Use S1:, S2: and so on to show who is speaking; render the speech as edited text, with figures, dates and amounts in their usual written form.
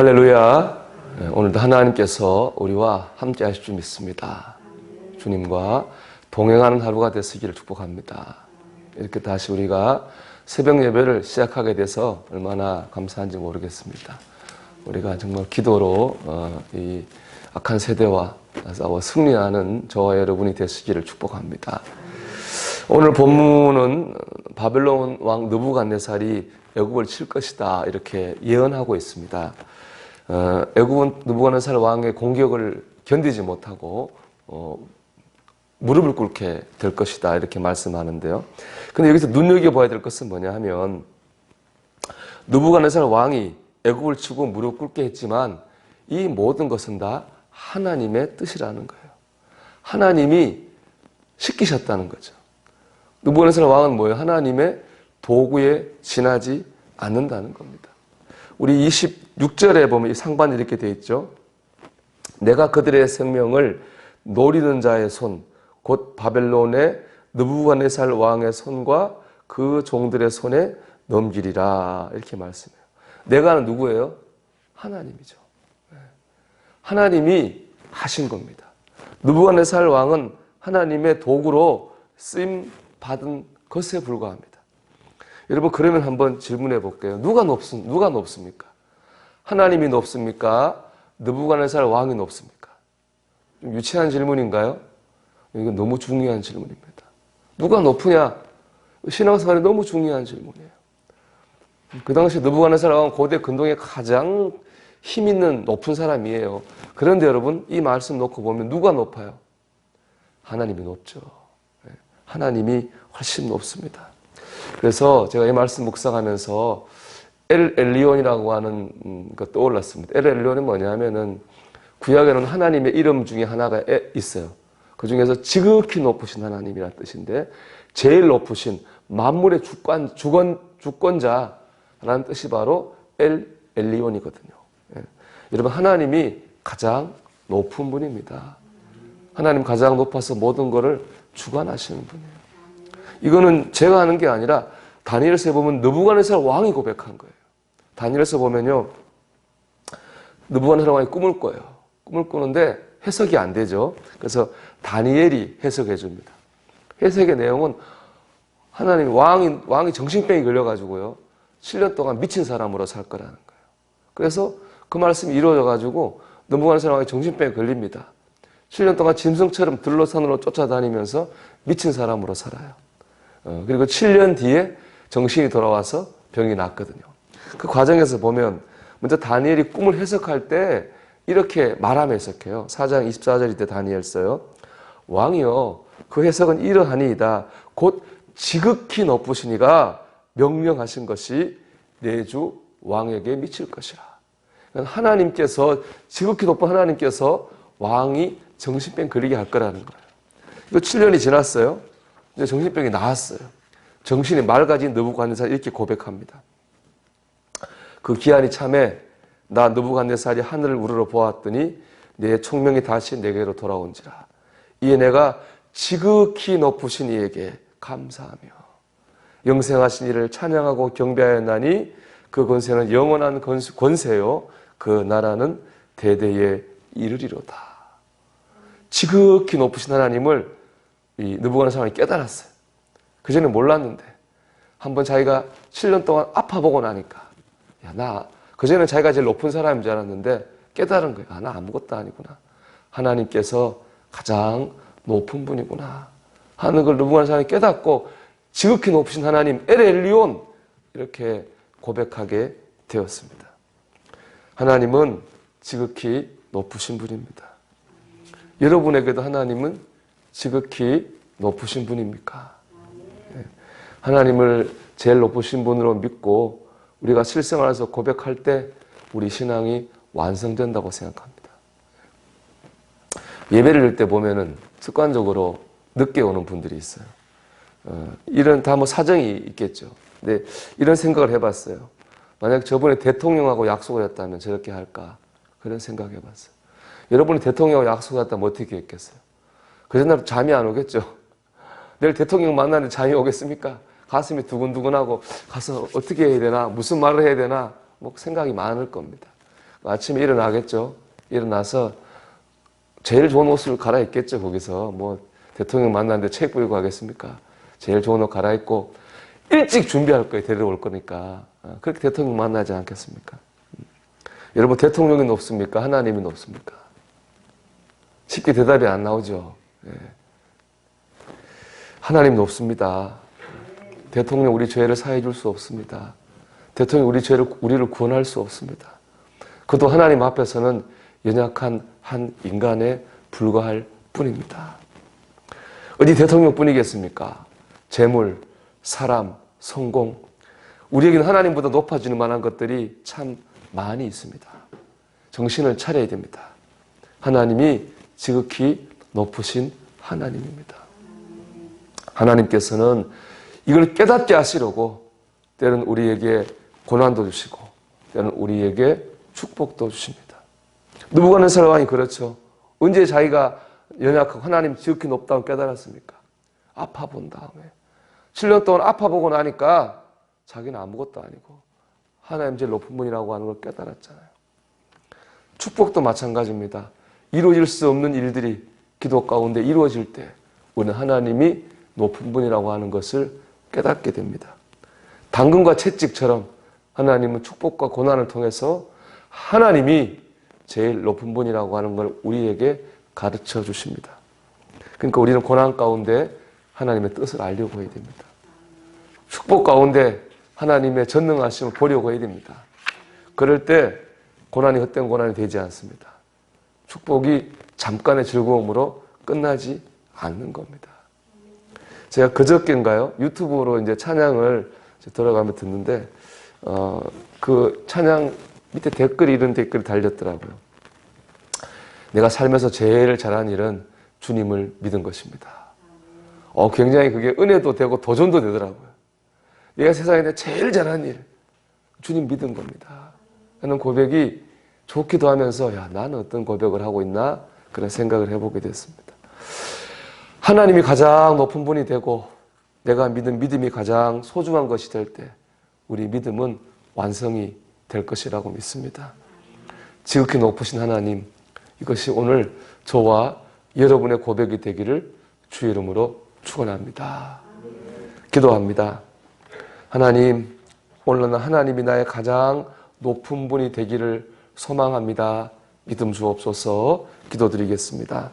S1: 할렐루야. 오늘도 하나님께서 우리와 함께 하실 줄 믿습니다. 주님과 동행하는 하루가 되시기를 축복합니다. 이렇게 다시 우리가 새벽 예배를 시작하게 돼서 얼마나 감사한지 모르겠습니다. 우리가 정말 기도로 이 악한 세대와 싸워 승리하는 저와 여러분이 되시기를 축복합니다. 오늘 본문은 바벨론 왕 느부갓네살이 애굽을 칠 것이다 이렇게 예언하고 있습니다. 애굽은 느부갓네살 왕의 공격을 견디지 못하고 무릎을 꿇게 될 것이다 이렇게 말씀하는데요. 근데 여기서 눈여겨봐야 될 것은 뭐냐 하면 느부갓네살 왕이 애굽을 치고 무릎 꿇게 했지만 이 모든 것은 다 하나님의 뜻이라는 거예요. 하나님이 시키셨다는 거죠. 느부갓네살 왕은 뭐예요? 하나님의 도구에 지나지 않는다는 겁니다. 우리 26절에 보면 이 상반이 이렇게 되어 있죠. 내가 그들의 생명을 노리는 자의 손, 곧 바벨론의 느부갓네살 왕의 손과 그 종들의 손에 넘기리라 이렇게 말씀해요. 내가는 누구예요? 하나님이죠. 하나님이 하신 겁니다. 느부갓네살 왕은 하나님의 도구로 쓰임 받은 것에 불과합니다. 여러분 그러면 한번 질문해 볼게요. 누가 높습니까? 하나님이 높습니까? 느부갓네살 왕이 높습니까? 좀 유치한 질문인가요? 이건 너무 중요한 질문입니다. 누가 높으냐? 신앙생활에 너무 중요한 질문이에요. 그 당시 느부갓네살 왕은 고대 근동에 가장 힘 있는 높은 사람이에요. 그런데 여러분 이 말씀 놓고 보면 누가 높아요? 하나님이 높죠. 하나님이 훨씬 높습니다. 그래서 제가 이 말씀 묵상하면서 엘 엘리온이라고 하는 것 떠올랐습니다. 엘 엘리온은 뭐냐면은 구약에는 하나님의 이름 중에 하나가 있어요. 그 중에서 지극히 높으신 하나님이라는 뜻인데 제일 높으신 만물의 주권자라는 뜻이 바로 엘 엘리온이거든요. 여러분 하나님이 가장 높은 분입니다. 하나님 가장 높아서 모든 것을 주관하시는 분이에요. 이거는 제가 하는 게 아니라 다니엘서에 보면 느부갓네살 왕이 고백한 거예요. 다니엘서 보면요. 느부갓네살 왕이 꿈을 꿔요. 꿈을 꾸는데 해석이 안 되죠. 그래서 다니엘이 해석해 줍니다. 해석의 내용은 하나님 왕이 정신병이 걸려가지고요. 7년 동안 미친 사람으로 살 거라는 거예요. 그래서 그 말씀이 이루어져 가지고 느부갓네살 왕이 정신병에 걸립니다. 7년 동안 짐승처럼 들로산으로 쫓아다니면서 미친 사람으로 살아요. 그리고 7년 뒤에 정신이 돌아와서 병이 낫거든요. 그 과정에서 보면 먼저 다니엘이 꿈을 해석할 때 이렇게 말하며 해석해요. 4장 24절일 때 다니엘 써요. 왕이여 그 해석은 이러하니이다. 곧 지극히 높으신 이가 명령하신 것이 내 주 왕에게 미칠 것이라. 하나님께서 지극히 높은 하나님께서 왕이 정신병 걸리게 할 거라는 거예요. 이거 7년이 지났어요. 이제 정신병이 나았어요. 정신이 맑아진 느부갓네살이 이렇게 고백합니다. 그 기한이 참에 나 느부갓네살이 하늘을 우러러 보았더니 내 총명이 다시 내게로 돌아온지라. 이에 내가 지극히 높으신 이에게 감사하며 영생하신 이를 찬양하고 경배하였나니 그 권세는 영원한 권세요 그 나라는 대대에 이르리로다. 지극히 높으신 하나님을 이 느부갓네살 왕이 깨달았어요. 그전에 몰랐는데 한번 자기가 7년 동안 아파보고 나니까 그전에는 자기가 제일 높은 사람인 줄 알았는데 깨달은 거예요. 나 아무것도 아니구나. 하나님께서 가장 높은 분이구나 하는 걸 느부갓네살 왕이 깨닫고 지극히 높으신 하나님 엘 엘리온 이렇게 고백하게 되었습니다. 하나님은 지극히 높으신 분입니다. 여러분에게도 하나님은 지극히 높으신 분입니까? 하나님을 제일 높으신 분으로 믿고 우리가 실생활에서 고백할 때 우리 신앙이 완성된다고 생각합니다. 예배를 드릴 때 보면은 습관적으로 늦게 오는 분들이 있어요. 이런 다 뭐 사정이 있겠죠. 근데 이런 생각을 해봤어요. 만약 저번에 대통령하고 약속을 했다면 저렇게 할까? 그런 생각 해봤어요. 여러분이 대통령하고 약속을 했다면 어떻게 했겠어요? 그 전날 잠이 안 오겠죠. 내일 대통령 만나는데 잠이 오겠습니까? 가슴이 두근두근하고 가서 어떻게 해야 되나 무슨 말을 해야 되나 뭐 생각이 많을 겁니다. 아침에 일어나겠죠. 일어나서 제일 좋은 옷을 갈아입겠죠. 거기서 뭐 대통령 만나는데 책 보이고 하겠습니까? 제일 좋은 옷 갈아입고 일찍 준비할 거예요. 데려올 거니까. 그렇게 대통령 만나지 않겠습니까? 여러분, 대통령이 높습니까? 하나님이 높습니까? 쉽게 대답이 안 나오죠. 예. 하나님 높습니다. 대통령 우리 죄를 사해 줄 수 없습니다. 대통령 우리를 구원할 수 없습니다. 그도 하나님 앞에서는 연약한 한 인간에 불과할 뿐입니다. 어디 대통령뿐이겠습니까? 재물, 사람, 성공, 우리에게는 하나님보다 높아지는 만한 것들이 참 많이 있습니다. 정신을 차려야 됩니다. 하나님이 지극히 높으신 하나님입니다. 하나님께서는 이걸 깨닫게 하시려고 때로는 우리에게 고난도 주시고 때로는 우리에게 축복도 주십니다. 느부갓네살 왕이 그렇죠. 언제 자기가 연약하고 하나님 지극히 높다고 깨달았습니까? 아파 본 다음에 7년 동안 아파 보고 나니까 자기는 아무것도 아니고 하나님 제일 높은 분이라고 하는 걸 깨달았잖아요. 축복도 마찬가지입니다. 이루어질 수 없는 일들이 기도 가운데 이루어질 때 우리는 하나님이 높은 분이라고 하는 것을 깨닫게 됩니다. 당근과 채찍처럼 하나님은 축복과 고난을 통해서 하나님이 제일 높은 분이라고 하는 걸 우리에게 가르쳐 주십니다. 그러니까 우리는 고난 가운데 하나님의 뜻을 알려고 해야 됩니다. 축복 가운데 하나님의 전능하심을 보려고 해야 됩니다. 그럴 때 고난이 헛된 고난이 되지 않습니다. 축복이 잠깐의 즐거움으로 끝나지 않는 겁니다. 제가 그저께인가요? 유튜브로 이제 찬양을 들어가며 듣는데, 그 찬양 밑에 이런 댓글이 달렸더라고요. 내가 살면서 제일 잘한 일은 주님을 믿은 것입니다. 굉장히 그게 은혜도 되고 도전도 되더라고요. 내가 세상에 제일 잘한 일, 주님 믿은 겁니다. 하는 고백이 좋기도 하면서, 야, 나는 어떤 고백을 하고 있나? 그런 생각을 해보게 됐습니다. 하나님이 가장 높은 분이 되고 내가 믿은 믿음이 가장 소중한 것이 될 때 우리 믿음은 완성이 될 것이라고 믿습니다. 지극히 높으신 하나님, 이것이 오늘 저와 여러분의 고백이 되기를 주의 이름으로 축원합니다. 기도합니다. 하나님, 오늘은 하나님이 나의 가장 높은 분이 되기를 소망합니다. 믿음 주옵소서. 기도드리겠습니다.